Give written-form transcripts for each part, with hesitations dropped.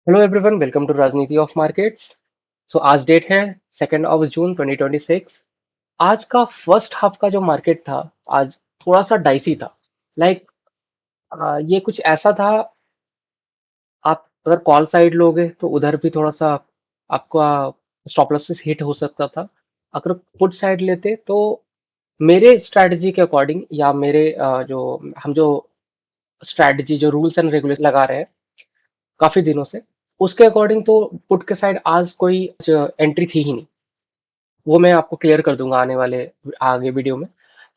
Hello everyone, welcome to राजनीति of markets. सो आज date है 2 जून 2026। आज का फर्स्ट हाफ का जो मार्केट था, आज थोड़ा सा डाइसी था। लाइक ये कुछ ऐसा था। आप अगर कॉल साइड लोगे तो उधर भी थोड़ा सा आपका स्टॉप लॉसेस हिट हो सकता था। अगर पुट साइड लेते तो मेरे स्ट्रैटेजी के अकॉर्डिंग या मेरे जो स्ट्रैटेजी जो रूल्स एंड रेगुलेशन लगा रहे हैं काफी दिनों से, उसके अकॉर्डिंग तो पुट के साइड आज कोई एंट्री थी ही नहीं। वो मैं आपको क्लियर कर दूंगा आने वाले आगे वीडियो में।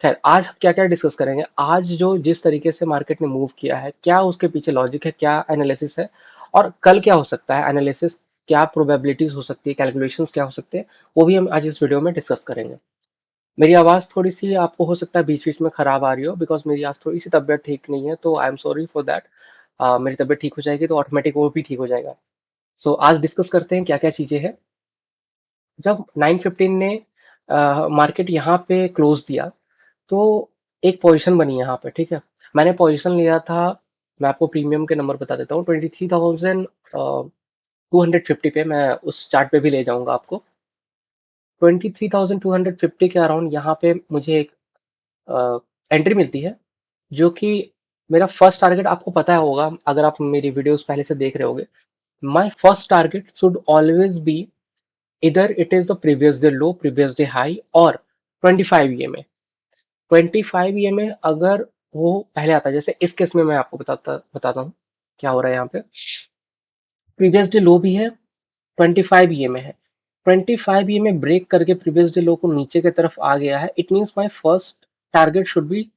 खैर, आज क्या क्या डिस्कस करेंगे। आज जो जिस तरीके से मार्केट ने मूव किया है, क्या उसके पीछे लॉजिक है, क्या एनालिसिस है, और कल क्या हो सकता है एनालिसिस, क्या प्रोबेबिलिटीज हो सकती है, कैलकुलेशंस क्या हो सकते हैं, वो भी हम आज इस वीडियो में डिस्कस करेंगे। मेरी आवाज थोड़ी सी आपको हो सकता है बीच बीच में खराब आ रही हो, बिकॉज मेरी आज थोड़ी सी तबियत ठीक नहीं है, तो I am sorry for that. मेरी तबियत ठीक हो जाएगी तो ऑटोमेटिक वो भी ठीक हो जाएगा। सो आज डिस्कस करते हैं क्या क्या चीजें हैं। जब 9:15 ने मार्केट यहाँ पे क्लोज दिया, तो एक पोजीशन बनी यहाँ पे, ठीक है। मैंने पोजीशन लिया था, मैं आपको प्रीमियम के नंबर बता देता हूँ। 23,250 पे, मैं उस चार्ट पे भी ले जाऊंगा आपको। 23,250 के अराउंड यहाँ पे मुझे एक एंट्री मिलती है, जो कि मेरा फर्स्ट टारगेट आपको पता होगा अगर आप मेरी वीडियोस पहले से देख रहे होगे। My first target should always be इधर it is the previous day low, previous day high, और 25 ईएमए। 25 ईएमए अगर वो पहले आता है, जैसे इस केस में मैं आपको बताता हूँ क्या हो रहा है यहाँ पे। प्रीवियस डे लो भी है, 25 ईएमए है। 25 ईएमए ब्रेक करके प्रीवियस डे लो को नीचे की तरफ आ गया है। It means my first target should be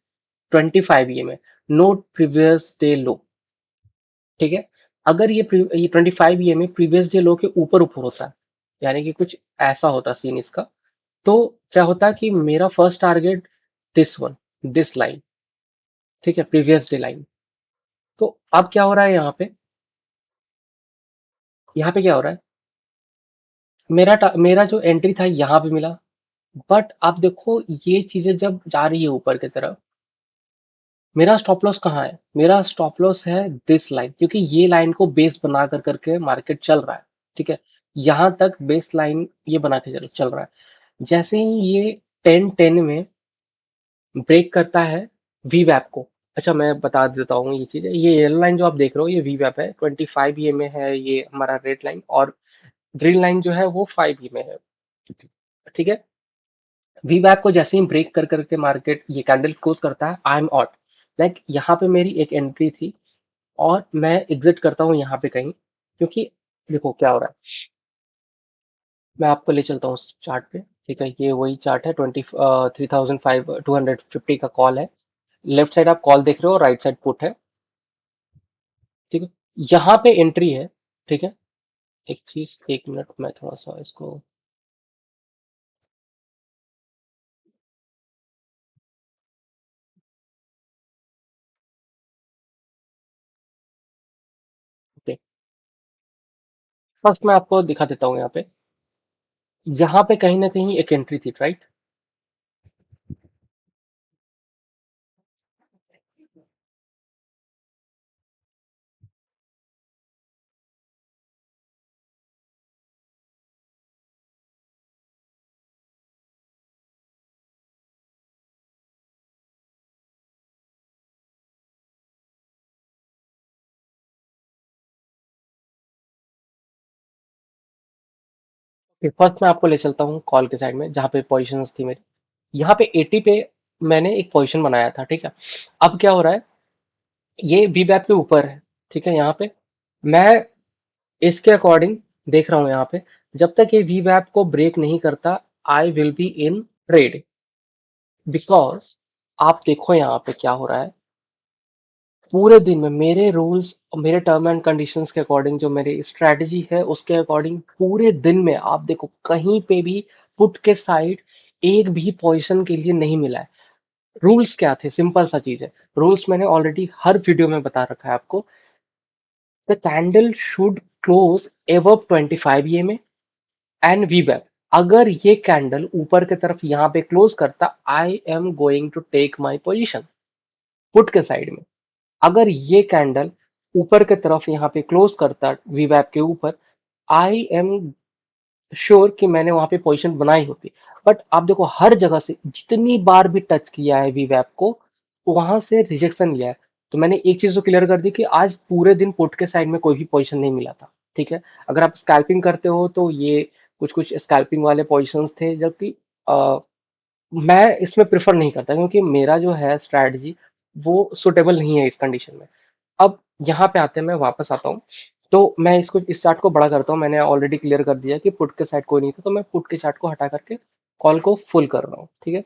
25 EMA, note previous day लो। ठीक है। अगर ये 25 ईएमए प्रीवियस डे लो के ऊपर ऊपर होता है, यानी कि कुछ ऐसा होता सीन इसका, तो क्या होता है कि मेरा first target this one, this line, ठीक है, प्रीवियस डे लाइन। तो अब क्या हो रहा है यहाँ पे क्या हो रहा है, मेरा जो एंट्री था यहाँ पे मिला। बट आप देखो ये चीजें जब जा रही है ऊपर की तरफ, मेरा स्टॉप लॉस कहाँ है? मेरा स्टॉप लॉस है दिस लाइन, क्योंकि ये लाइन को बेस बना कर करके मार्केट चल रहा है। ठीक है, यहाँ तक बेस लाइन ये बना के चल रहा है। जैसे ही ये 10-10 में ब्रेक करता है वी वैप को। अच्छा, मैं बता देता हूँ ये चीज। ये येलो लाइन जो आप देख रहे हो ये वी वैप है, 25 ये में है ये हमारा रेड लाइन, और ग्रीन लाइन जो है वो 5 ई में है। ठीक है। वी वैप को जैसे ही ब्रेक कर करके मार्केट ये कैंडल क्लोज करता है, आई एम आउट। लाइक यहाँ पे मेरी एक एंट्री थी, और मैं एग्जिट करता हूँ यहाँ पे कहीं, क्योंकि देखो क्या हो रहा है। मैं आपको ले चलता हूँ उस चार्ट पे। ठीक है, ये वही चार्ट है। 23,250 का कॉल है। लेफ्ट साइड आप कॉल देख रहे हो, राइट साइड पुट है। ठीक है, यहाँ पे एंट्री है। ठीक है, एक चीज, एक मिनट, मैं थोड़ा सा इसको, ओके, फर्स्ट मैं आपको दिखा देता हूँ यहाँ पे। यहाँ पे कहीं ना कहीं एक एंट्री थी, राइट। फर्स्ट मैं आपको ले चलता हूँ कॉल के साइड में, जहाँ पे पोजीशंस थी मेरी। यहाँ पे 80 पे मैंने एक पोजीशन बनाया था, ठीक है। अब क्या हो रहा है, ये वी वैप के ऊपर है, ठीक है। यहाँ पे मैं इसके अकॉर्डिंग देख रहा हूँ यहाँ पे, जब तक ये वी वैप को ब्रेक नहीं करता, I will be in trade. Because आप देखो यहाँ पे क्या हो रहा है, पूरे दिन में मेरे रूल्स, मेरे टर्म एंड कंडीशंस के अकॉर्डिंग, जो मेरी स्ट्रेटजी है उसके अकॉर्डिंग, पूरे दिन में आप देखो कहीं पे भी पुट के साइड एक भी पोजीशन के लिए नहीं मिला है। रूल्स क्या थे? सिंपल सा चीज है। रूल्स मैंने ऑलरेडी हर वीडियो में बता रखा है आपको। The candle should close above 25 EMA and वीवेप। अगर ये कैंडल ऊपर की तरफ यहाँ पे क्लोज करता, I am going to take my position put के साइड में। अगर ये कैंडल ऊपर की तरफ यहाँ पे क्लोज करता वीवैप के ऊपर, आई एम श्योर कि मैंने वहां पे पोजीशन बनाई होती। बट आप देखो हर जगह से जितनी बार भी टच किया है वीवैप को, वहां से रिजेक्शन लिया है। तो मैंने एक चीज तो क्लियर कर दी कि आज पूरे दिन पुट के साइड में कोई भी पोजीशन नहीं मिला था। ठीक है, अगर आप स्कैल्पिंग करते हो तो ये कुछ कुछ स्कैल्पिंग वाले पोजीशंस थे, जबकि मैं इसमें प्रेफर नहीं करता क्योंकि मेरा जो है स्ट्रैटेजी वो सुटेबल नहीं है इस कंडीशन में। अब यहाँ पे आते हैं, मैं वापस आता हूँ। तो मैं इसको इस चार्ट को बड़ा करता हूँ। मैंने ऑलरेडी क्लियर कर दिया कि पुट के साइड कोई नहीं था, तो मैं पुट के चार्ट को हटा करके कॉल को फुल कर रहा हूँ। ठीक है,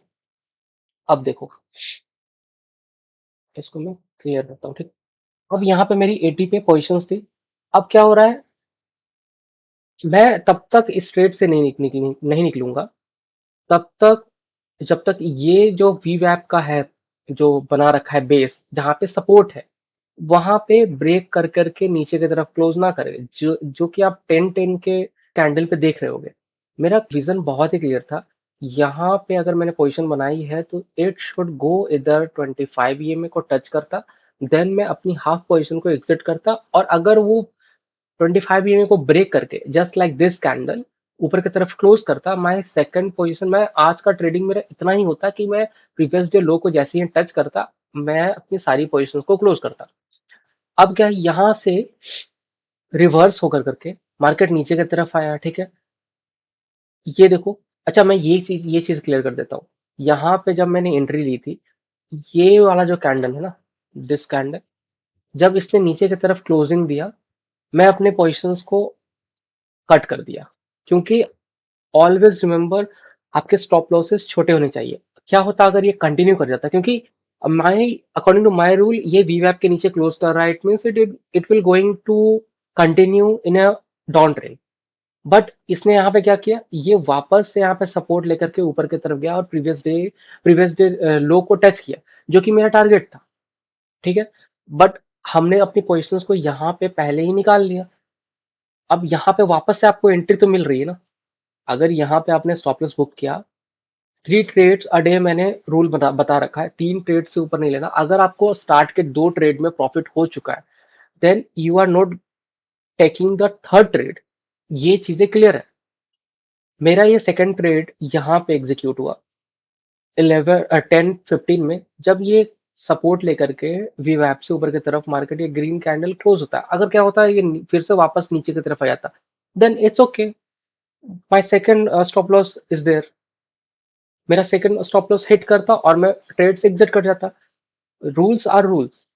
अब देखो, इसको मैं क्लियर करता हूँ। ठीक, अब यहाँ पे मेरी 80 पे पोजिशंस थी। अब क्या हो रहा है, मैं तब तक इस ट्रेड से नहीं निकलूंगा तब तक जब तक ये जो वी वैप का है, जो बना रखा है बेस जहां पे सपोर्ट है, वहां पे ब्रेक कर करके नीचे की तरफ क्लोज ना करे, जो कि आप 10-10 के कैंडल पे देख रहे होगे। मेरा विजन बहुत ही क्लियर था। यहाँ पे अगर मैंने पोजीशन बनाई है तो इट शुड गो इधर 25 ईएमए को टच करता, देन मैं अपनी हाफ पोजीशन को एग्जिट करता, और अगर वो 25 ईएमए को ब्रेक करके जस्ट लाइक दिस कैंडल ऊपर की तरफ क्लोज करता, माय सेकंड पोजीशन, मैं आज का ट्रेडिंग मेरा इतना ही होता कि मैं प्रीवियस डे लो को जैसे ही टच करता, मैं अपनी सारी पोजीशंस को क्लोज करता। अब क्या है, यहाँ से रिवर्स होकर करके मार्केट नीचे की तरफ आया। ठीक है, ये देखो। अच्छा, मैं ये चीज क्लियर कर देता हूँ। यहाँ पे जब मैंने एंट्री ली थी, ये वाला जो कैंडल है ना, दिस कैंडल, जब इसने नीचे की तरफ क्लोजिंग दिया, मैं अपने पोजीशंस को कट कर दिया। क्योंकि ऑलवेज रिमेंबर, आपके स्टॉप लॉसेस छोटे होने चाहिए। क्या होता अगर ये कंटिन्यू कर जाता, क्योंकि my according to my rule, ये वीवैप के नीचे क्लोज कर रहा है, it means it will going to continue in a down trend. But इसने यहाँ पे क्या किया, ये वापस से यहाँ पे सपोर्ट लेकर के ऊपर की तरफ गया और प्रीवियस डे लो को टच किया, जो कि मेरा टारगेट था। ठीक है, बट हमने अपनी पोजिशंस को यहाँ पे पहले ही निकाल लिया। अब यहाँ पे वापस से आपको एंट्री तो मिल रही है ना। अगर यहाँ पे आपने स्टॉप लॉस बुक किया, 3 ट्रेड्स अ डे मैंने रूल बता रखा है, 3 ट्रेड से ऊपर नहीं लेना। अगर आपको स्टार्ट के 2 ट्रेड में प्रॉफिट हो चुका है, then you are not taking the third trade. ये चीजें क्लियर है। मेरा ये सेकंड ट्रेड यहाँ पे एग्जीक्यूट हुआ 10-15 में, जब ये सपोर्ट लेकर के वीवैप से ऊपर की तरफ मार्केट ये ग्रीन कैंडल क्लोज होता है। अगर क्या होता है, ये फिर से वापस नीचे की तरफ आ जाता, then it's okay, my second stop loss is there. मेरा सेकंड स्टॉप लॉस हिट करता और मैं ट्रेड से एग्जिट कर जाता। Rules are rules.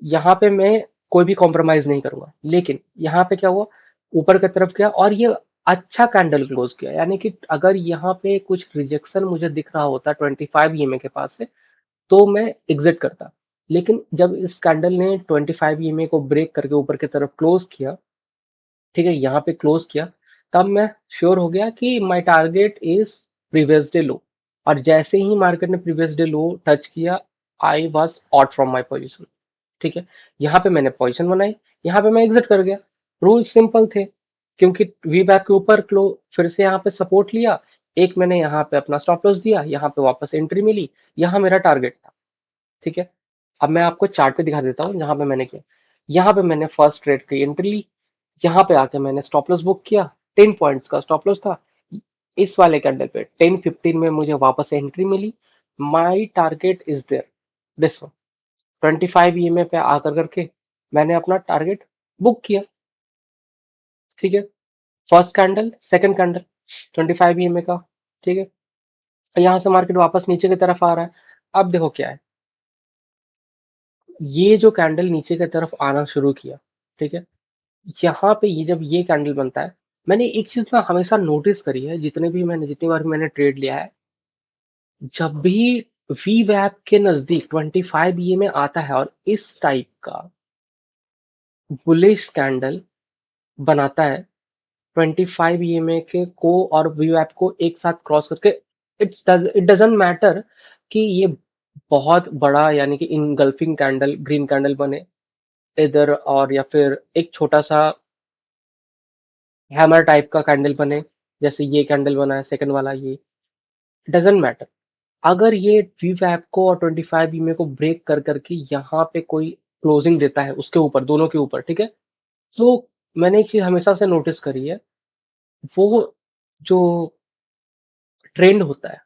यहाँ पे मैं कोई भी कॉम्प्रोमाइज नहीं करूंगा। लेकिन यहाँ पे क्या हुआ, ऊपर की तरफ गया और ये अच्छा कैंडल क्लोज किया, यानी कि अगर यहाँ पे कुछ रिजेक्शन मुझे दिख रहा होता 25 ईएमए के पास से, तो मैं एग्जिट करता। लेकिन जब इस कैंडल ने 25 ईएमए को ब्रेक करके ऊपर की तरफ क्लोज किया, ठीक है, यहाँ पे क्लोज किया, तब मैं श्योर हो गया कि my target is previous day लो। और जैसे ही मार्केट ने प्रीवियस डे लो टच किया, I was out from my position. ठीक है, यहाँ पे मैंने पोजीशन बनाई, यहाँ पे मैं एग्जिट कर गया। रूल सिंपल थे, क्योंकि वी बैक के ऊपर क्लो फिर से यहाँ पे सपोर्ट लिया, एक मैंने यहाँ पे अपना स्टॉप लॉस दिया, यहाँ पे वापस एंट्री मिली, यहाँ मेरा टारगेट था। ठीक है, अब मैं आपको चार्ट पे दिखा देता हूँ जहां पे मैंने किया। यहाँ पे मैंने फर्स्ट ट्रेड की एंट्री ली, यहाँ पे आके मैंने स्टॉप लॉस बुक किया, 10 पॉइंट्स का स्टॉप लॉस था। इस वाले कैंडल पे 10-15 में मुझे वापस एंट्री मिली। My target is there, this one, 25 EMA पे आकर करके मैंने अपना टारगेट बुक किया। ठीक है, first candle, second candle, 25 EMA का। ठीक है, यहाँ से मार्केट वापस नीचे की तरफ आ रहा है। अब देखो क्या है, ये जो कैंडल नीचे की तरफ आना शुरू किया, ठीक है, यहाँ पे ये जब ये कैंडल बनता है, मैंने एक चीज ना हमेशा नोटिस करी है, जितनी बार मैंने ट्रेड लिया है, जब भी वी वैप के नजदीक 25 ये में आता है और इस टाइप का बुलिश कैंडल बनाता है, 25 ईएमए के को और वी वैप को एक साथ क्रॉस करके, इट डजंट मैटर कि ये बहुत बड़ा यानी कि इनगल्फिंग कैंडल, ग्रीन कैंडल बने इधर, और या फिर एक छोटा सा हैमर टाइप का कैंडल बने, जैसे ये कैंडल बना है सेकंड वाला, ये डजेंट मैटर। अगर ये वी वैप को और 25 ईमे को ब्रेक कर करके यहाँ पे कोई क्लोजिंग देता है उसके ऊपर, दोनों के ऊपर, ठीक है। तो मैंने एक चीज हमेशा से नोटिस करी है, वो जो ट्रेंड होता है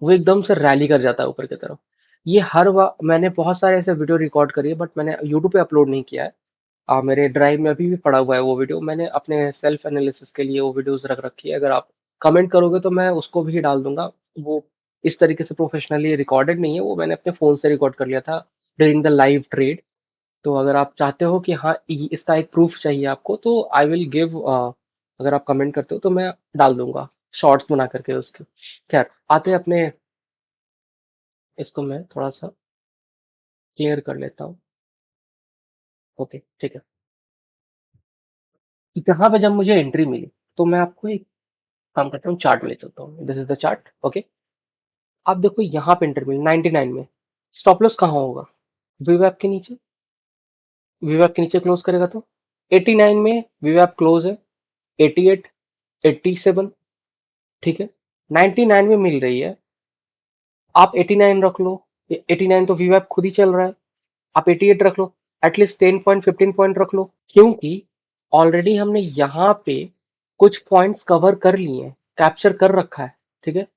वो एकदम से रैली कर जाता है ऊपर की तरफ। ये हर बार मैंने बहुत सारे ऐसे वीडियो रिकॉर्ड करी है, बट मैंने यूट्यूब पे अपलोड नहीं किया है। मेरे ड्राइव में अभी भी पड़ा हुआ है वो वीडियो, मैंने अपने सेल्फ एनालिसिस के लिए वो वीडियोस रख रखी है। अगर आप कमेंट करोगे तो मैं उसको भी डाल दूंगा। वो इस तरीके से प्रोफेशनली रिकॉर्डेड नहीं है, वो मैंने अपने फोन से रिकॉर्ड कर लिया था ड्यूरिंग द लाइव ट्रेड। तो अगर आप चाहते हो कि हाँ इसका एक प्रूफ चाहिए आपको, तो आई विल गिव, अगर आप कमेंट करते हो तो मैं डाल दूंगा शॉर्ट्स बना करके उसके। खैर, आते हैं अपने, इसको मैं थोड़ा सा क्लियर कर लेता हूँ। ओके, ठीक है। यहाँ पे जब मुझे एंट्री मिली, तो मैं आपको एक काम करता हूँ, चार्ट ले चलता हूँ। This is the chart, okay. आप देखो यहाँ पे एंट्री मिली 99 में। स्टॉप लॉस कहाँ होगा? वीवैप के नीचे। वीवैप के नीचे क्लोज करेगा तो 89 में वीवैप क्लोज है, 88, 87, ठीक है। 99 में मिल रही है, आप 89 रख लो। 89 तो वीवैप खुद ही चल रहा है, आप 88 रख लो। एटलीस्ट 10 पॉइंट 15 पॉइंट रख लो, क्योंकि ऑलरेडी हमने यहाँ पे कुछ पॉइंट्स कवर कर लिए हैं, कैप्चर कर रखा है, ठीक है।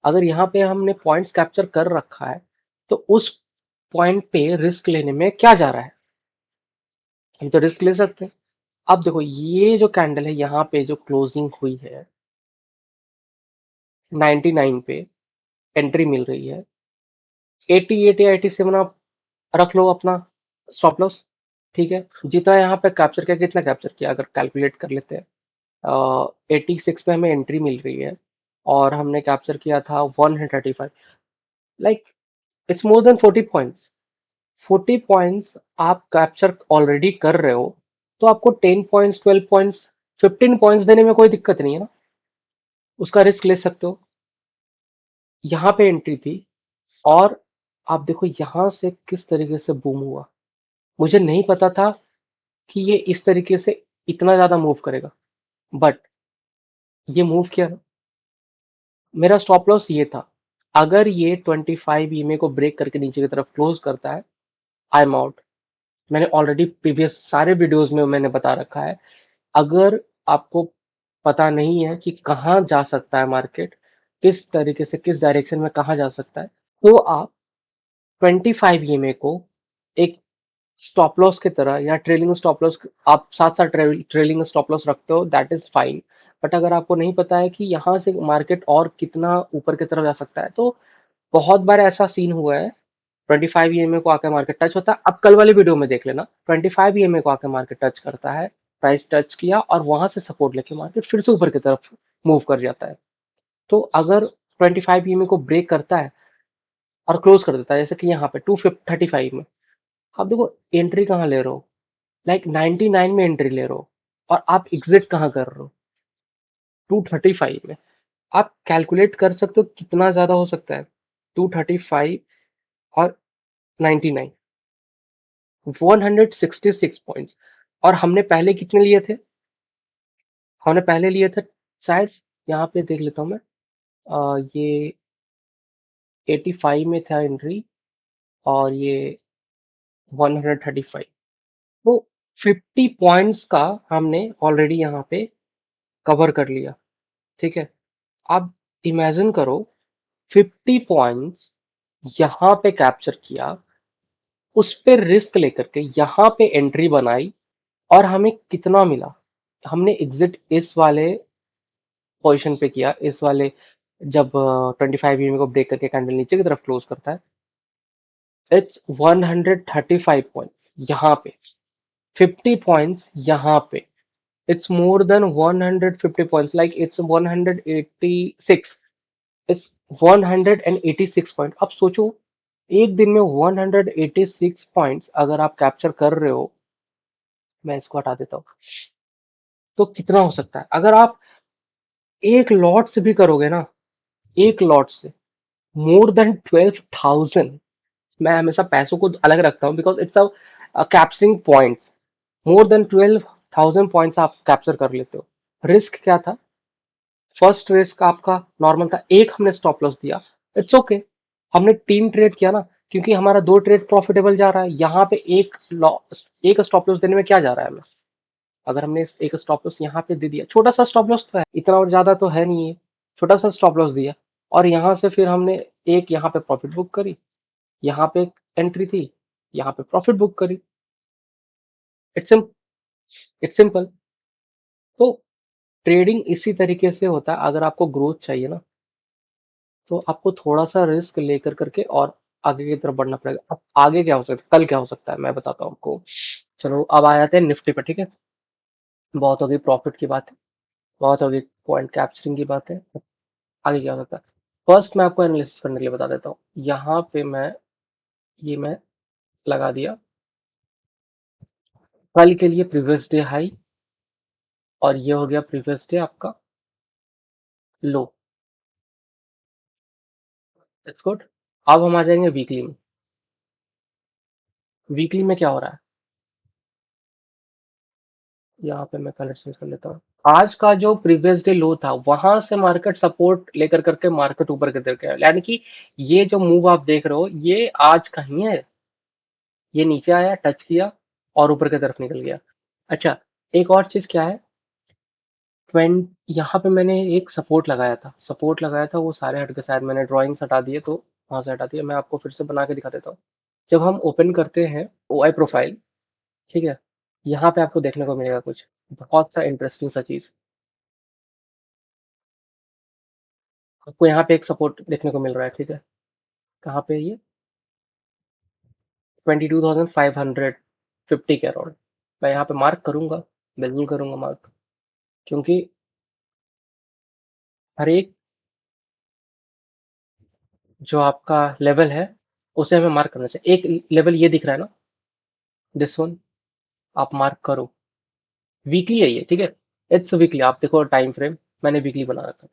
अगर यहाँ पे हमने पॉइंट्स कैप्चर कर रखा है, तो उस पॉइंट पे रिस्क लेने में क्या जा रहा है? हम तो रिस्क ले सकते हैं। अब देखो ये जो कैंडल है, यहाँ पे जो क्लोजिंग हुई है 99 पे, एंट्री मिल रही है 88 या 87, आप रख लो अपना स्टॉप लॉस, ठीक है। जितना यहाँ पे कैप्चर किया, कितना कैप्चर किया अगर कैलकुलेट कर लेते हैं, 86 पे हमें एंट्री मिल रही है और हमने कैप्चर किया था 135, like it's more than 40 points. 40 points आप कैप्चर ऑलरेडी कर रहे हो, तो आपको 10 पॉइंट्स, 12 पॉइंट्स, 15 पॉइंट्स देने में कोई दिक्कत नहीं है ना। उसका रिस्क ले सकते हो। यहाँ पे एंट्री थी, और आप देखो यहाँ से किस तरीके से बूम हुआ। मुझे नहीं पता था कि ये इस तरीके से इतना ज्यादा मूव करेगा, बट ये मूव किया। मेरा स्टॉप लॉस ये था, अगर ये 25 ईएमए को ब्रेक करके नीचे की तरफ क्लोज करता है, आई एम आउट। मैंने ऑलरेडी प्रीवियस सारे वीडियोस में मैंने बता रखा है। अगर आपको पता नहीं है कि कहाँ जा सकता है मार्केट, किस तरीके से, किस डायरेक्शन में कहाँ जा सकता है, तो आप 25 ईएमए को एक स्टॉप लॉस की तरह या ट्रेलिंग स्टॉप लॉस, आप साथ साथ ट्रेलिंग स्टॉप लॉस रखते हो, दैट इज फाइन। बट अगर आपको नहीं पता है कि यहाँ से मार्केट और कितना ऊपर की तरफ जा सकता है, तो बहुत बार ऐसा सीन हुआ है, 25 ईएमए को आकर मार्केट टच होता है। अब कल वाले वीडियो में देख लेना, 25 ईएमए को आकर मार्केट टच करता है, प्राइस टच किया और वहां से सपोर्ट लेके मार्केट फिर से ऊपर की तरफ मूव कर जाता है। तो अगर 25 ईएमए को ब्रेक करता है और क्लोज कर देता है, जैसे कि यहाँ पे 235 में, आप देखो एंट्री कहाँ ले रहे हो, लाइक 99 में एंट्री ले रहे हो, और आप एग्जिट कहाँ कर रहे हो? 235 में। आप कैलकुलेट कर सकते हो कितना ज्यादा हो सकता है, 235 और 99, 166 पॉइंट्स। और हमने पहले कितने लिए थे? हमने पहले लिए थे शायद, यहाँ पे देख लेता हूँ मैं, ये 85 में था एंट्री, और ये 135, तो 50 पॉइंट्स का हमने ऑलरेडी यहाँ पे कवर कर लिया, ठीक है। अब इमेजिन करो, 50 पॉइंट्स यहाँ पे कैप्चर किया, उस पे रिस्क लेकर के यहाँ पे एंट्री बनाई, और हमें कितना मिला? हमने एग्जिट इस वाले पोजीशन पे किया, इस वाले, जब 25 ईएमए को ब्रेक करके कैंडल नीचे की तरफ क्लोज करता है, इट्स 135 पॉइंट्स यहाँ पे, 50 पॉइंट्स यहाँ पे, it's more than 150 points, like it's 186, it's 186 point. अब सोचो, एक दिन में 186 पॉइंट्स अगर आप कैप्चर कर रहे हो, मैं इसको हटा देता हूँ, तो कितना हो सकता है अगर आप एक लॉट से भी करोगे ना, एक लॉट से मोर देन 12,000। मैं हमेशा पैसों को अलग रखता हूँ, because it's a capturing points. More than 12,000 points आप कैप्चर कर लेते हो। रिस्क क्या था? फर्स्ट रिस्क आपका नॉर्मल था, एक हमने स्टॉप लॉस दिया, इट्स ओके। हमने 3 ट्रेड किया ना, क्योंकि हमारा दो ट्रेड प्रॉफिटेबल जा रहा है। यहाँ पे एक स्टॉप लॉस देने में क्या जा रहा है हमें? अगर हमने एक स्टॉप लॉस यहाँ पे दे दिया, छोटा सा स्टॉप लॉस तो है, इतना और ज्यादा तो है नहीं है, छोटा सा स्टॉप लॉस दिया, और यहाँ से फिर हमने एक यहाँ पे प्रॉफिट बुक करी, यहाँ पे एक एंट्री थी, यहाँ पे प्रॉफिट बुक करी। It's it's simple. तो ट्रेडिंग इसी तरीके से होता है। अगर आपको ग्रोथ चाहिए ना, तो आपको थोड़ा सा रिस्क लेकर करके और आगे की तरफ बढ़ना पड़ेगा। अब आगे क्या हो सकता है, कल क्या हो सकता है, मैं बताता हूँ आपको। चलो अब आ जाते हैं निफ्टी पे, ठीक है। बहुत हो गई प्रॉफिट की बात है, बहुत हो गई पॉइंट कैप्चरिंग की बात है। आगे क्या हो सकता है? फर्स्ट मैं आपको एनालिसिस करने के लिए बता देता हूँ। यहाँ पे मैं लगा दिया कल के लिए प्रीवियस डे हाई, और ये हो गया प्रीवियस डे आपका लो। It's good. अब हम आ जाएंगे वीकली में। वीकली में क्या हो रहा है? यहाँ पे मैं कलर चेंज कर लेता हूँ। आज का जो प्रीवियस डे लो था, वहां से मार्केट सपोर्ट लेकर करके मार्केट ऊपर की तरफ गया, यानी कि ये जो मूव आप देख रहे हो ये आज का ही है। ये नीचे आया, टच किया, और ऊपर की तरफ निकल गया। अच्छा, एक और चीज क्या है, यहाँ पे मैंने एक सपोर्ट लगाया था, वो सारे हट के, शायद मैंने ड्राइंग्स हटा दिए तो वहां से हटा दिया। मैं आपको फिर से बना के दिखा देता हूँ। जब हम ओपन करते हैं ओआई प्रोफाइल, ठीक है, यहाँ पे आपको देखने को मिलेगा कुछ बहुत सा इंटरेस्टिंग सा चीज। आपको यहाँ पे एक सपोर्ट देखने को मिल रहा है, ठीक है। कहाँ पे ये? 22,550 के अराउंड। मैं यहाँ पे मार्क करूंगा, बिल्कुल करूंगा मार्क, क्योंकि हर एक जो आपका लेवल है उसे हमें मार्क करना चाहिए। एक लेवल ये दिख रहा है ना, दिस वन, आप मार्क करो। वीकली है ये, ठीक है। इट्स वीकली, आप देखो टाइम फ्रेम, मैंने वीकली बना रखा है,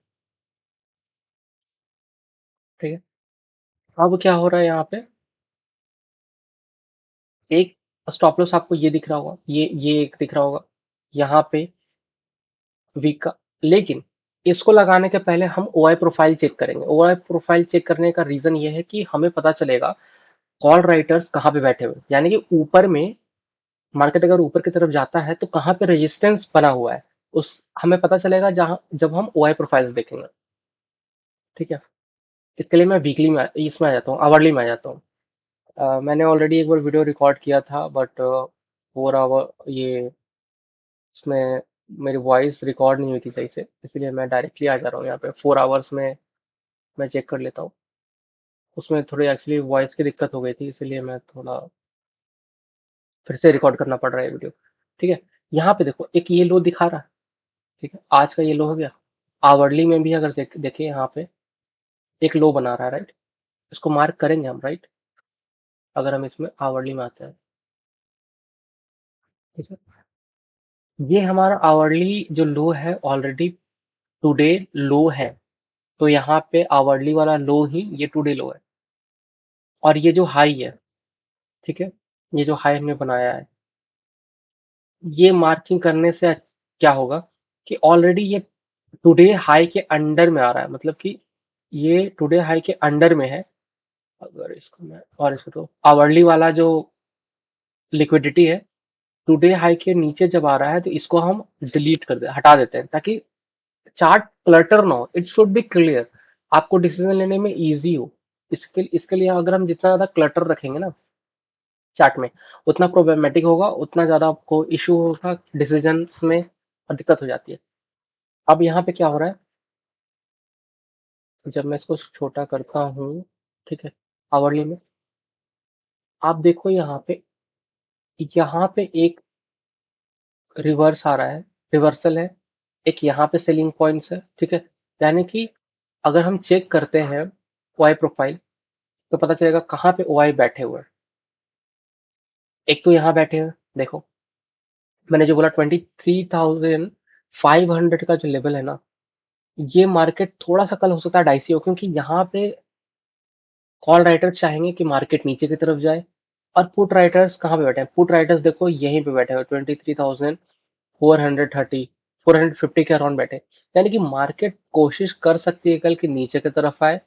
ठीक है। अब क्या हो रहा है यहाँ पे, एक स्टॉप लॉस आपको ये दिख रहा होगा, ये एक दिख रहा होगा यहाँ पे वीक का। लेकिन इसको लगाने के पहले हम ओआई प्रोफाइल चेक करेंगे। ओआई प्रोफाइल चेक करने का रीजन ये है कि हमें पता चलेगा कॉल राइटर्स कहाँ पे बैठे हुए हैं। यानी कि ऊपर में मार्केट अगर ऊपर की तरफ जाता है तो कहाँ पे रेजिस्टेंस बना हुआ है, उस हमें पता चलेगा जहां जब हम ओआई प्रोफाइल्स देखेंगे, ठीक है। इसके लिए मैं वीकली में इसमें आ जाता हूँ, आवरली में आ जाता हूँ। मैंने ऑलरेडी एक बार वीडियो रिकॉर्ड किया था, बट 4 आवर ये उसमें मेरी वॉइस रिकॉर्ड नहीं हुई थी सही से, इसलिए मैं डायरेक्टली आ जा रहा हूँ यहाँ पे 4 आवर्स में। मैं चेक कर लेता हूँ। उसमें थोड़ी एक्चुअली वॉइस की दिक्कत हो गई थी, इसलिए मैं थोड़ा फिर से रिकॉर्ड करना पड़ रहा है वीडियो, ठीक है। यहाँ पे देखो एक ये लो दिखा रहा है, ठीक है, आज का ये लो हो गया। आवरली में भी अगर देखें यहाँ पे एक लो बना रहा है, राइट। इसको मार्क करेंगे हम, राइट, अगर हम इसमें आवरली में आते हैं, ठीक है। ये हमारा आवरली जो लो है ऑलरेडी टुडे लो है, तो यहाँ पे आवरली वाला लो ही ये टुडे लो है। और ये जो हाई है, ठीक है, ये जो हाई हमने बनाया है, ये मार्किंग करने से क्या होगा कि ऑलरेडी ये टुडे हाई के अंडर में आ रहा है, मतलब कि ये टुडे हाई के अंडर में है। अगर इसको मैं और इसको तो आवरली वाला जो लिक्विडिटी है टुडे हाई के नीचे जब आ रहा है, तो इसको हम डिलीट कर दे हटा देते हैं, ताकि चार्ट क्लटर ना हो, इट शुड बी क्लियर, आपको डिसीजन लेने में इजी हो। इसके लिए अगर हम जितना ज्यादा क्लटर रखेंगे ना चार्ट में, उतना प्रोब्लेमेटिक होगा, उतना ज्यादा आपको इशू होगा डिसीजंस में, और दिक्कत हो जाती है। अब यहाँ पे क्या हो रहा है, जब मैं इसको छोटा करता हूँ, ठीक है, आवरली में, आप देखो यहाँ पे एक रिवर्स आ रहा है, रिवर्सल है, एक यहाँ पे सेलिंग पॉइंट्स है, ठीक है। यानी कि अगर हम चेक करते हैं ओआई प्रोफाइल, तो पता चलेगा कहाँ पे ओआई बैठे हुए हैं। एक तो यहाँ बैठे हैं, देखो मैंने जो बोला 23,500 का जो लेवल है ना, ये मार्केट थोड़ा सा कल हो सकता है डाइसी हो, क्योंकि यहाँ पे कॉल राइटर चाहेंगे कि मार्केट नीचे की तरफ जाए, और पुट राइटर्स कहाँ पे बैठे हैं? पुट राइटर्स देखो यहीं पे बैठे हुए, 23,430, 450 के अराउंड बैठे। यानी कि मार्केट कोशिश कर सकती है कल कि नीचे की तरफ आए,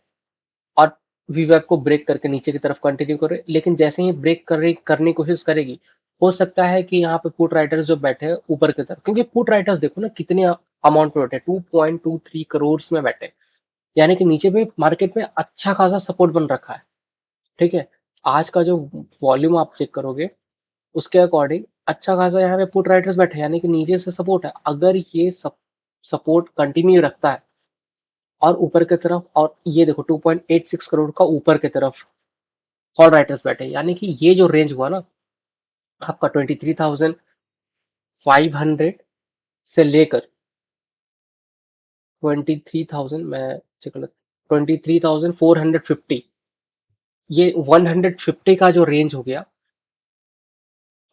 और वीवैप को ब्रेक करके नीचे की तरफ कंटिन्यू करे, लेकिन जैसे ही ब्रेक करने की कोशिश करेगी, हो सकता है कि यहाँ पे पुट राइटर्स जो बैठे हैं ऊपर की तरफ, क्योंकि पुट राइटर्स देखो ना कितने अमाउंट पे बैठे, 2.23 करोड़ में बैठे, यानी कि नीचे भी मार्केट में अच्छा खासा सपोर्ट बन रखा है। ठीक है, आज का जो वॉल्यूम आप चेक करोगे उसके अकॉर्डिंग अच्छा खासा यहाँ पे पुट राइटर्स बैठे हैं, यानी कि नीचे से सपोर्ट है। अगर ये सपोर्ट कंटिन्यू रखता है और ऊपर की तरफ, और ये देखो 2.86 करोड़ का ऊपर की तरफ कॉल राइटर्स बैठे, यानी कि ये जो रेंज हुआ ना आपका 23,500 से लेकर 23,000, मैं चेक कर 23,450, ये 150 का जो रेंज हो गया,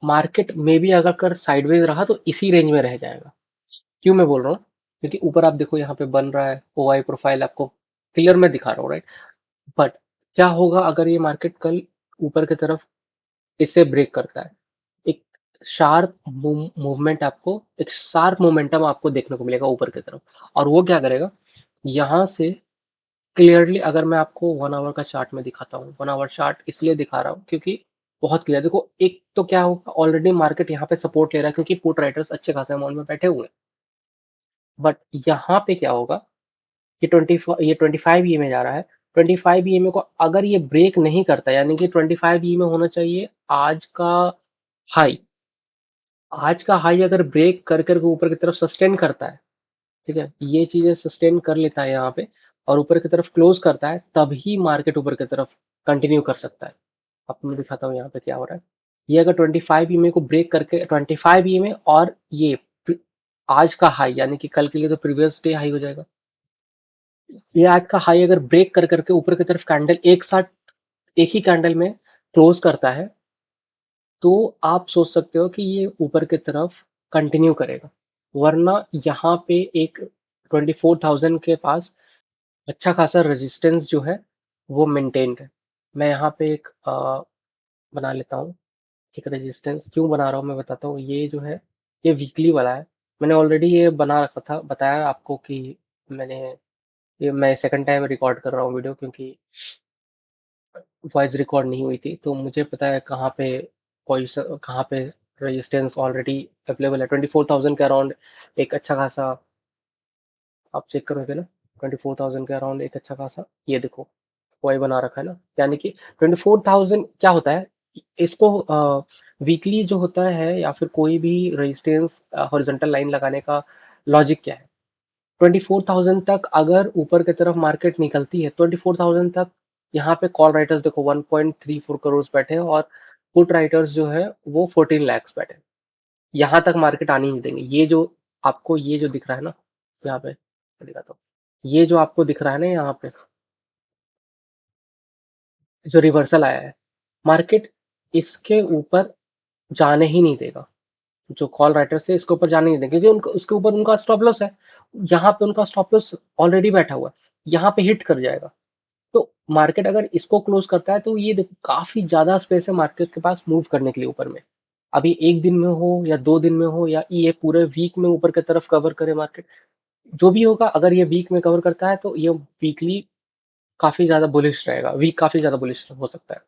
मार्केट में भी अगर कर साइडवेज रहा तो इसी रेंज में रह जाएगा। क्यों मैं बोल रहा हूँ, क्योंकि ऊपर आप देखो यहाँ पे बन रहा है ओआई प्रोफाइल, आपको क्लियर मैं दिखा रहा हूँ, राइट। बट क्या होगा अगर ये मार्केट कल ऊपर की तरफ इसे ब्रेक करता है, एक शार्प मूवमेंट आपको, एक शार्प मोमेंटम आपको देखने को मिलेगा ऊपर की तरफ। और वो क्या करेगा, यहाँ से क्लियरली अगर मैं आपको 1 आवर का चार्ट में दिखाता हूँ, 1 आवर चार्ट इसलिए दिखा रहा हूँ क्योंकि बहुत क्लियर देखो, एक तो क्या होगा, ऑलरेडी मार्केट यहाँ पे सपोर्ट ले रहा है क्योंकि पुट राइटर्स अच्छे खासे अमाउंट में बैठे हुए हैं। बट यहाँ पे क्या होगा कि 25 ई में जा रहा है, 25 ई में को अगर ये ब्रेक नहीं करता, यानी कि 25 ई में होना चाहिए आज का हाई, आज का हाई अगर ब्रेक कर करके ऊपर की तरफ सस्टेन करता है, ठीक है, ये चीजें सस्टेन कर लेता है यहाँ पे और ऊपर की तरफ क्लोज करता है, तभी मार्केट ऊपर की तरफ कंटिन्यू कर सकता है। आपको मैं दिखाता हूँ यहाँ पे क्या हो रहा है। ये अगर 25 ईएमए को ब्रेक करके 25 ईएमए और ये आज का हाई, यानी कि कल के लिए तो प्रीवियस डे हाई हो जाएगा, ये आज का हाई अगर ब्रेक कर करके ऊपर की तरफ कैंडल एक साथ एक ही कैंडल में क्लोज करता है, तो आप सोच सकते हो कि ये ऊपर की तरफ कंटिन्यू करेगा। वरना यहाँ पे एक 24,000 के पास अच्छा खासा रेजिस्टेंस जो है वो मेंटेन्ड है। मैं यहाँ पे एक बना लेता हूँ, एक रेजिस्टेंस क्यों बना रहा हूँ मैं बताता हूँ। ये जो है ये वीकली वाला है, मैंने ऑलरेडी ये बना रखा था, बताया आपको कि मैंने ये मैं सेकंड टाइम रिकॉर्ड कर रहा हूँ वीडियो, क्योंकि वॉइस रिकॉर्ड नहीं हुई थी, तो मुझे पता है कहाँ पे पोजिशन, कहाँ पे रेजिस्टेंस ऑलरेडी अवेलेबल है। 24,000 के अराउंड एक अच्छा खासा, आप चेक करोगे ना, 24,000 के अराउंड एक अच्छा खासा, ये देखो वही बना रखा है ना, यानी कि 24,000 क्या होता है, इसको वीकली जो होता है या फिर कोई भी रेजिस्टेंस हॉरिजॉन्टल लाइन लगाने का लॉजिक क्या है, 24,000 तक अगर ऊपर की तरफ मार्केट निकलती है, 24,000 तक यहाँ पे कॉल राइटर्स देखो 1.34 करोड़ बैठे हैं और पुट राइटर्स जो है वो 14 lakhs बैठे हैं। यहाँ तक मार्केट आने ही नहीं देंगे। ये जो आपको ये जो दिख रहा है ना यहाँ पे, मैं दिखाता हूँ, ये जो आपको दिख रहा है ना यहाँ पे जो रिवर्सल आया है, मार्केट इसके ऊपर जाने ही नहीं देगा। जो कॉल राइटर्स है इसके ऊपर जाने नहीं देंगे, क्योंकि उनका उसके ऊपर उनका स्टॉप लॉस है, यहाँ पे उनका स्टॉप लॉस ऑलरेडी बैठा हुआ है, यहाँ पे हिट कर जाएगा। तो मार्केट अगर इसको क्लोज करता है तो ये देखो काफी ज्यादा स्पेस है मार्केट के पास मूव करने के लिए ऊपर में। अभी एक दिन में हो या 2 दिन में हो या ये पूरे वीक में ऊपर की तरफ कवर करे मार्केट, जो भी होगा, अगर ये वीक में कवर करता है तो ये वीकली काफी ज्यादा बुलिश रहेगा, वीक काफी ज्यादा बुलिश हो सकता है।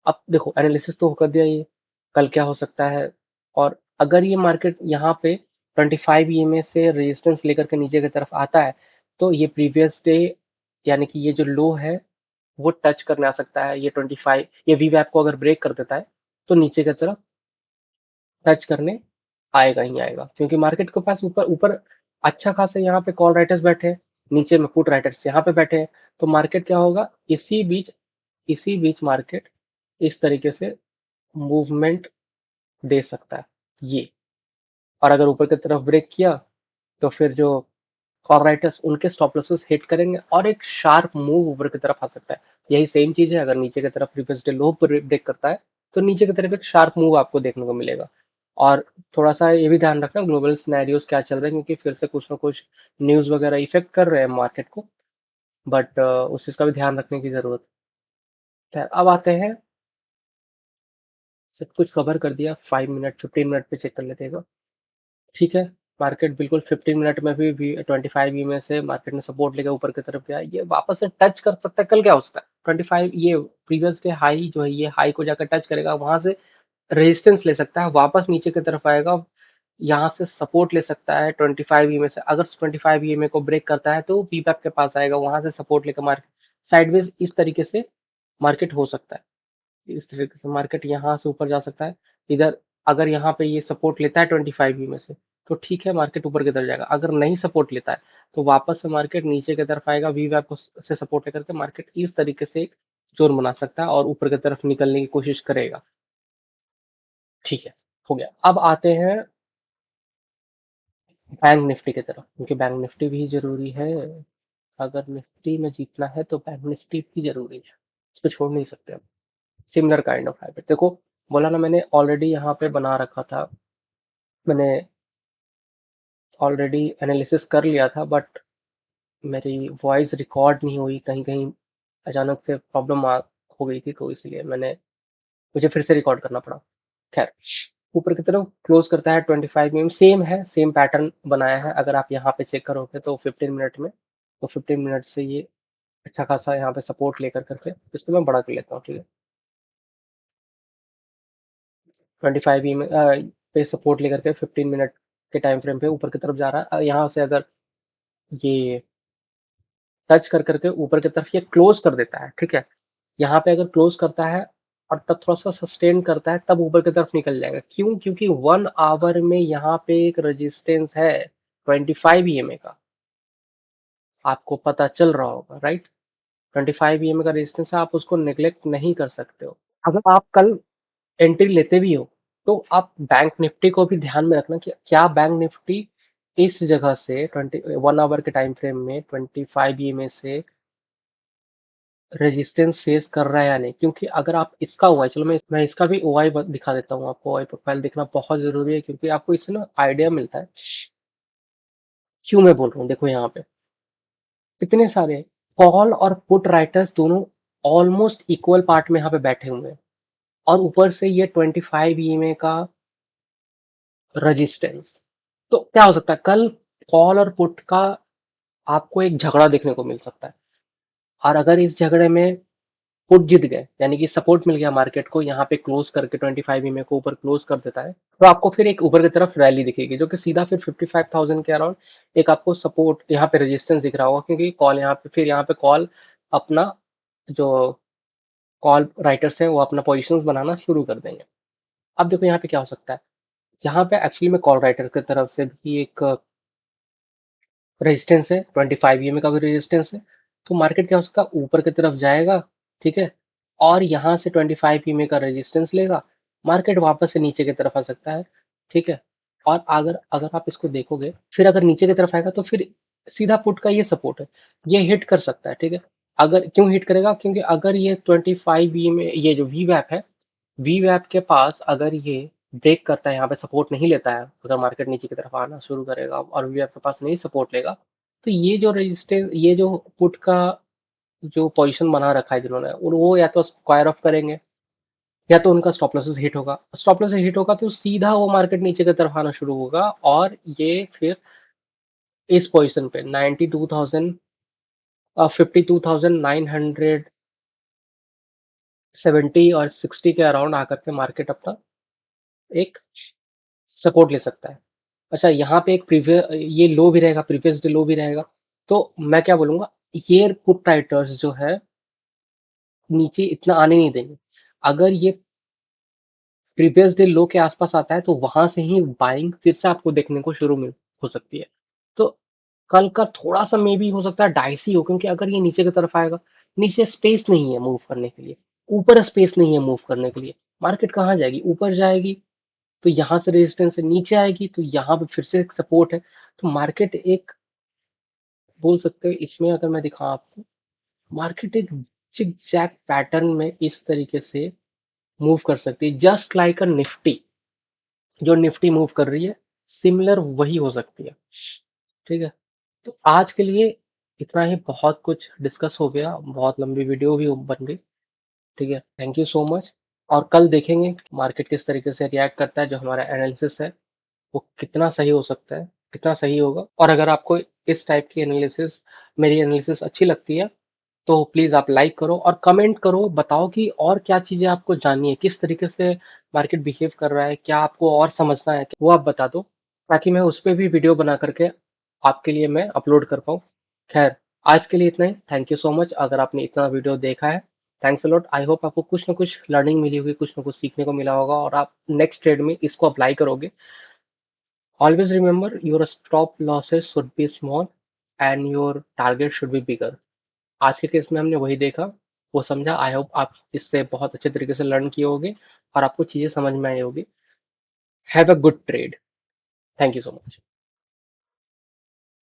अब देखो एनालिसिस तो कर दिया ये, कल क्या हो सकता है। और अगर ये मार्केट यहाँ पे 25 ईएमए से रेजिस्टेंस लेकर के नीचे की तरफ आता है, तो ये प्रीवियस डे, यानी कि ये जो लो है वो टच करने आ सकता है। ये 25, ये वी वैप को अगर ब्रेक कर देता है तो नीचे की तरफ टच करने आएगा ही आएगा, क्योंकि मार्केट के पास ऊपर ऊपर अच्छा खासा यहाँ पे कॉल राइटर्स बैठे हैं, नीचे में पुट राइटर्स यहाँ पे बैठे हैं। तो मार्केट क्या होगा, इसी बीच मार्केट इस तरीके से मूवमेंट दे सकता है ये। और अगर ऊपर की तरफ ब्रेक किया तो फिर जो कॉल राइटर्स उनके स्टॉप लॉसेस हिट करेंगे और एक शार्प मूव ऊपर की तरफ आ सकता है। यही सेम चीज है, अगर नीचे की तरफ प्रीवियस डे लो ब्रेक करता है तो नीचे की तरफ एक शार्प मूव आपको देखने को मिलेगा। और थोड़ा सा ये भी ध्यान रखना ग्लोबल सिनेरियोज क्या चल रहे हैं, क्योंकि फिर से कुछ ना कुछ न्यूज वगैरह इफेक्ट कर रहे हैं मार्केट को। बट उस चीज का भी ध्यान रखने की जरूरत है। अब आते हैं, सब कुछ कवर कर दिया, 5 मिनट 15 मिनट पे चेक कर लेते हैं। ठीक है, मार्केट बिल्कुल 15 मिनट में भी 25 ई में से मार्केट ने सपोर्ट लेकर ऊपर की तरफ गया, ये वापस से टच कर सकता है, कल क्या हो सकता है, 25 ये प्रीवियस डे हाई जो है ये हाई को जाकर टच करेगा, वहां से रेजिस्टेंस ले सकता है, वापस नीचे की तरफ आएगा, यहाँ से सपोर्ट ले सकता है 25 ईएमए से। अगर 25 ईएमए को ब्रेक करता है तो वीपैप के पास आएगा, वहां से सपोर्ट लेकर मार्केट साइडवेज इस तरीके से मार्केट हो सकता है। इस तरीके से मार्केट यहाँ से ऊपर जा सकता है। इधर अगर यहाँ पे ये सपोर्ट लेता है 25 में से तो ठीक है, मार्केट ऊपर की तरफ जाएगा। अगर नहीं सपोर्ट लेता है तो वापस से मार्केट नीचे की तरफ आएगा, वी वैप को से सपोर्ट लेकर के मार्केट इस तरीके से एक जोन बना सकता है और ऊपर की तरफ निकलने की कोशिश करेगा। ठीक है, हो गया। अब आते हैं बैंक निफ्टी की तरफ, क्योंकि बैंक निफ्टी भी जरूरी है। अगर निफ्टी में जीतना है तो बैंक निफ्टी भी जरूरी है, इसको छोड़ नहीं सकते हम। सिमिलर काइंड ऑफ हैबिट देखो, बोला ना मैंने ऑलरेडी यहाँ पे बना रखा था, मैंने ऑलरेडी एनालिसिस कर लिया था, बट मेरी वॉइस रिकॉर्ड नहीं हुई, कहीं कहीं अचानक से प्रॉब्लम हो गई थी, तो इसलिए मुझे फिर से रिकॉर्ड करना पड़ा। खैर, ऊपर की तरफ क्लोज करता है 25 में, सेम है, सेम पैटर्न बनाया है। अगर आप यहाँ पे चेक करोगे तो 15 मिनट में, तो 15 मिनट से ये अच्छा खासा यहाँ पे सपोर्ट लेकर करके इसको मैं बड़ा कर लेता हूँ। ठीक है, 25 में पे सपोर्ट लेकर के 15 मिनट के टाइम फ्रेम पे ऊपर की तरफ जा रहा है। यहाँ से अगर ये टच कर करके ऊपर की तरफ ये क्लोज कर देता है, ठीक है, यहाँ पे अगर क्लोज करता है और तब थोड़ा सा सस्टेन करता है, तब ऊपर की तरफ निकल जाएगा। क्यों? क्योंकि 1 आवर में यहाँ पे एक रेजिस्टेंस है 25 ईएमए का, आपको पता चल रहा होगा, राइट? 25 ईएमए का रेजिस्टेंस है, आप उसको निग्लेक्ट नहीं कर सकते हो। अगर आप कल एंट्री लेते भी हो तो आप बैंक निफ्टी को भी ध्यान में रखना कि क्या बैंक निफ्टी इस जगह से 1 आवर के टाइम फ्रेम में 25 ईएमए से रेजिस्टेंस फेस कर रहा है या नहीं। क्योंकि अगर आप इसका ओआई, चलो मैं इसका भी ओआई दिखा देता हूँ आपको। ओआई प्रोफाइल देखना बहुत जरूरी है, क्योंकि आपको इससे ना आइडिया मिलता है क्यों मैं बोल रहा हूँ। देखो यहाँ पे कितने सारे कॉल और पुट राइटर्स दोनों ऑलमोस्ट इक्वल पार्ट में यहाँ पे बैठे हुए हैं, और ऊपर से ये 25 ईएमए का रेजिस्टेंस। तो क्या हो सकता है, कल कॉल और पुट का आपको एक झगड़ा देखने को मिल सकता है, और अगर इस झगड़े में पुट जीत गए, यानी कि सपोर्ट मिल गया मार्केट को, यहाँ पे क्लोज करके 25 ईएमए को ऊपर क्लोज कर देता है, तो आपको फिर एक ऊपर की तरफ रैली दिखेगी, जो कि सीधा फिर 55,000 के अराउंड एक आपको सपोर्ट, यहाँ पे रेजिस्टेंस दिख रहा होगा, क्योंकि कॉल यहाँ पे, फिर यहाँ पे कॉल अपना जो कॉल राइटर्स हैं वो अपना पोजिशन बनाना शुरू कर देंगे। अब देखो यहाँ पे क्या हो सकता है, यहाँ पे एक्चुअली में कॉल राइटर की तरफ से भी एक रेजिस्टेंस है, 25 ईएमए का भी रेजिस्टेंस है। तो मार्केट क्या हो सकता है, ऊपर की तरफ जाएगा, ठीक है, और यहाँ से 25 ईएमए का रेजिस्टेंस लेगा, मार्केट वापस से नीचे की तरफ आ सकता है, ठीक है। और अगर अगर आप इसको देखोगे, फिर अगर नीचे की तरफ आएगा तो फिर सीधा पुट का ये सपोर्ट है, ये हिट कर सकता है, ठीक है। अगर क्यों हिट करेगा, क्योंकि अगर ये 25 ईएमए, ये जो वी वैप है, वी वैप के पास अगर ये ब्रेक करता है, यहाँ पे सपोर्ट नहीं लेता है, अगर मार्केट नीचे की तरफ आना शुरू करेगा और वी वैप के पास नहीं सपोर्ट लेगा, तो ये जो रेजिस्टेंस, ये जो पुट का जो पोजीशन बना रखा है जिन्होंने, वो या तो स्क्वायर ऑफ करेंगे, या तो उनका स्टॉप लॉसेस हिट होगा। स्टॉप लॉसेस हिट होगा तो सीधा वो मार्केट नीचे की तरफ आना शुरू होगा, और ये फिर इस पोजीशन पे 92,000 52,970 और 60 के अराउंड आकर के मार्केट अपना एक सपोर्ट ले सकता है। अच्छा, यहाँ पे एक प्रीवियस ये लो भी रहेगा, प्रीवियस डे लो भी रहेगा। तो मैं क्या बोलूंगा, ये पुट राइटर्स जो है नीचे इतना आने नहीं देंगे। अगर ये प्रीवियस डे लो के आसपास आता है तो वहां से ही बाइंग फिर से आपको देखने को शुरू मिल हो सकती है। तो कल का थोड़ा सा मे भी हो सकता है डाइसी हो, क्योंकि अगर ये नीचे की तरफ आएगा, नीचे स्पेस नहीं है मूव करने के लिए, ऊपर स्पेस नहीं है मूव करने के लिए, मार्केट कहाँ जाएगी, ऊपर जाएगी, तो यहाँ से रेजिस्टेंस से नीचे आएगी, तो यहाँ पे फिर से एक सपोर्ट है। तो मार्केट एक, बोल सकते हो इसमें, अगर मैं दिखाऊं आपको, मार्केट एक जिग जैग पैटर्न में इस तरीके से मूव कर सकती है, जस्ट लाइक अ निफ्टी। जो निफ्टी मूव कर रही है, सिमिलर वही हो सकती है, ठीक है। तो आज के लिए इतना ही, बहुत कुछ डिस्कस हो गया, बहुत लंबी वीडियो भी बन गई, ठीक है। Thank you so much. और कल देखेंगे मार्केट किस तरीके से रिएक्ट करता है, जो हमारा एनालिसिस है वो कितना सही हो सकता है, कितना सही होगा। और अगर आपको इस टाइप की एनालिसिस, मेरी एनालिसिस अच्छी लगती है, तो प्लीज आप लाइक करो और कमेंट करो, बताओ कि और क्या चीजें आपको जाननी है, किस तरीके से मार्केट बिहेव कर रहा है, क्या आपको और समझना है, वो आप बता दो, ताकि मैं उस पे भी वीडियो बना करके आपके लिए मैं अपलोड कर पाऊँ। खैर, आज के लिए इतना ही। थैंक यू सो मच अगर आपने इतना वीडियो देखा है। Thanks a lot. आई होप आपको कुछ ना कुछ लर्निंग मिली होगी, कुछ ना कुछ सीखने को मिला होगा और आप नेक्स्ट ट्रेड में इसको अप्लाई करोगे। Always remember your stop losses should be small and your target should be bigger. आज के केस में हमने वही देखा, वो समझा। आई होप आप इससे बहुत अच्छे तरीके से लर्न किए होगे और आपको चीजें समझ में आई होगी। Have a good trade. Thank you so much.